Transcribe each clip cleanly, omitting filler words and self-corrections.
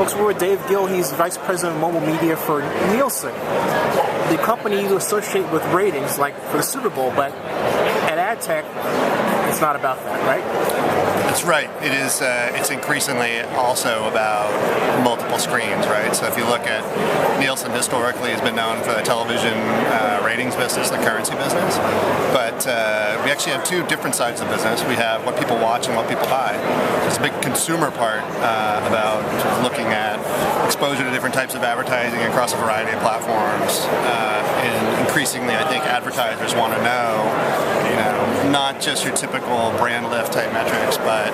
Folks, we're with Dave Gill. He's Vice President of Mobile Media for Nielsen, the company you associate with ratings, like for the Super Bowl, but at AdTech, it's not about that, right? That's right. It is. It's increasingly also about multiple screens, right? So if you look at Nielsen, historically has been known for the television ratings business, the currency business, but we actually have two different sides of the business. We have what people watch and what people buy. There's a big consumer part about looking at exposure to different types of advertising across a variety of platforms, and increasingly, I think advertisers want to know, not just your typical brand lift type metrics, but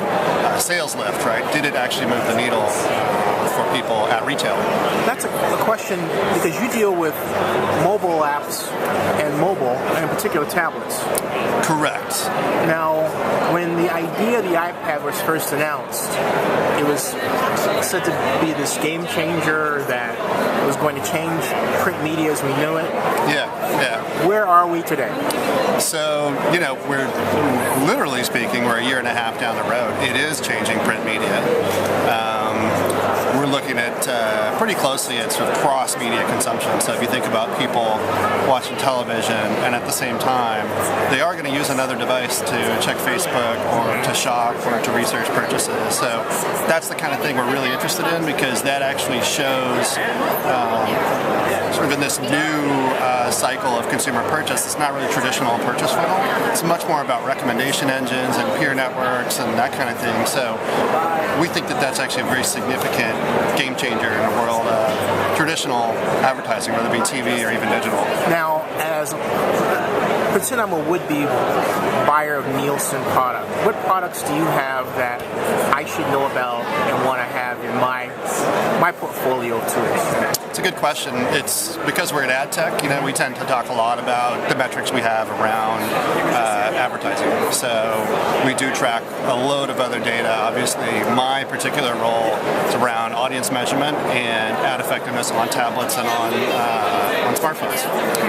sales lift, right? Did it actually move the needle for people at retail? That's a question because you deal with mobile apps and mobile, and in particular tablets. Correct. Now, when the idea of the iPad was first announced, it was said to be this game changer that was going to change print media as we knew it. Yeah. Where are we today? So, we're literally speaking, we're a year and a half down the road. It is changing print media. We're looking at pretty closely at sort of cross-media consumption. So if you think about people watching television and at the same time, they are going to use another device to check Facebook or to shop or to research purchases. So that's the kind of thing we're really interested in because that actually shows sort of in this new cycle of consumer purchase. It's not really traditional purchase funnel. It's much more about recommendation engines and peer networks and that kind of thing. So we think that that's actually a very significant game changer in the world of traditional advertising, whether it be TV or even digital. Now, pretend I'm a would-be buyer of Nielsen product. What products do you have that I should know about and want to have in my portfolio too? It's a good question. It's because we're at AdTech, we tend to talk a lot about the metrics we have around advertising. So we do track a load of other data. Obviously, my particular role is around audience measurement and ad effectiveness on tablets and on smartphones.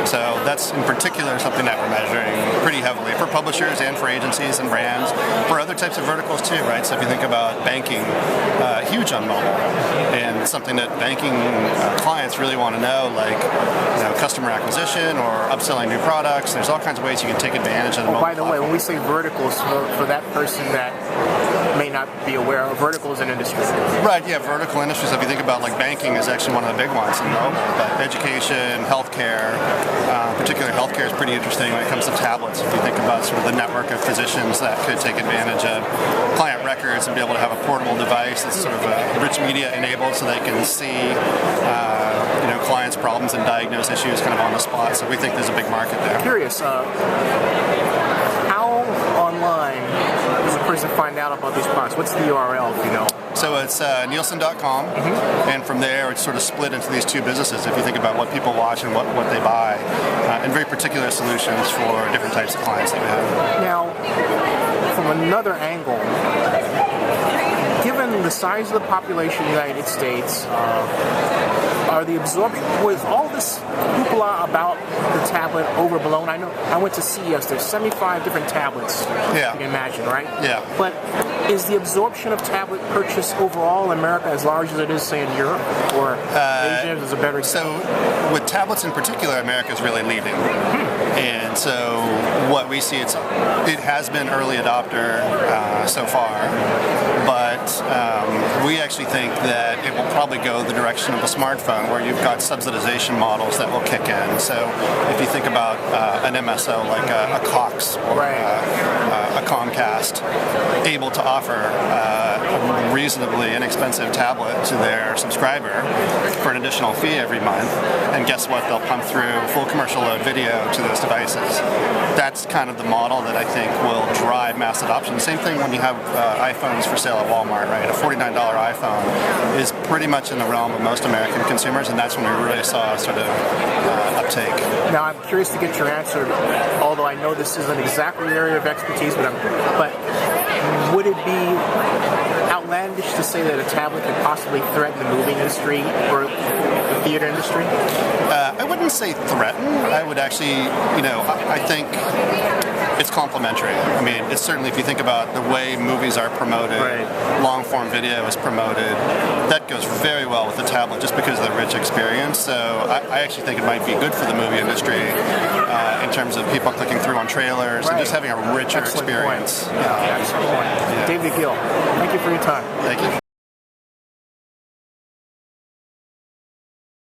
So that's in particular something that we're measuring pretty heavily for publishers and for agencies and brands, for other types of verticals too, right? So if you think about banking, huge on mobile, and something that banking clients really want to know, like customer acquisition or upselling new products. There's all kinds of ways you can take advantage of the mobile By the way, platform. when we say verticals, for that person that may not be aware of, verticals in industry. Right, yeah, vertical industries. If you think about banking is actually one of the big ones in mobile, but education, healthcare, particularly healthcare is pretty interesting when it comes to tablets. If you think about sort of the network of physicians that could take advantage of client records and be able to have a portable device that's sort of rich media enabled so they can see clients' problems and diagnose issues kind of on the spot. So we think there's a big market there. Curious, how online does a person find out about these products? What's the URL, if you know? So it's Nielsen.com, and from there it's sort of split into these two businesses if you think about what people watch and what they buy, and very particular solutions for different types of clients that we have. Now, from another angle, given the size of the population of the United States, are the absorption, with all this hoopla about the tablet overblown? I know I went to CES, there's 75 different tablets, you can imagine, right? Yeah. But is the absorption of tablet purchase overall in America as large as it is, say, in Europe or Asia? Is a better example? So with tablets in particular, America's really leading. And so what we see, it has been early adopter so far, but we actually think that it will probably go the direction of a smartphone where you've got subsidization models that will kick in. So if you think about an MSO like a Cox or a Comcast, able to offer a reasonably inexpensive tablet to their subscriber for an additional fee every month, and guess what? They'll pump through full commercial load video to those devices. That's kind of the model that I think will drive mass adoption. Same thing when you have iPhones for sale at Walmart, right? A $49 iPhone is pretty much in the realm of most American consumers, and that's when we really saw sort of uptake. Now, I'm curious to get your answer, although I know this isn't exactly your area of expertise, but would it be outlandish to say that a tablet could possibly threaten the movie industry or the theater industry? I wouldn't say threaten. I would actually, I think it's complementary. I mean, it's certainly, if you think about the way movies are promoted, long form video is promoted, that goes very well with the tablet just because of the rich experience. So I actually think it might be good for the movie industry in terms of people clicking through on trailers and just having a richer experience. Excellent point. David Gill, thank you for your time. Thank you.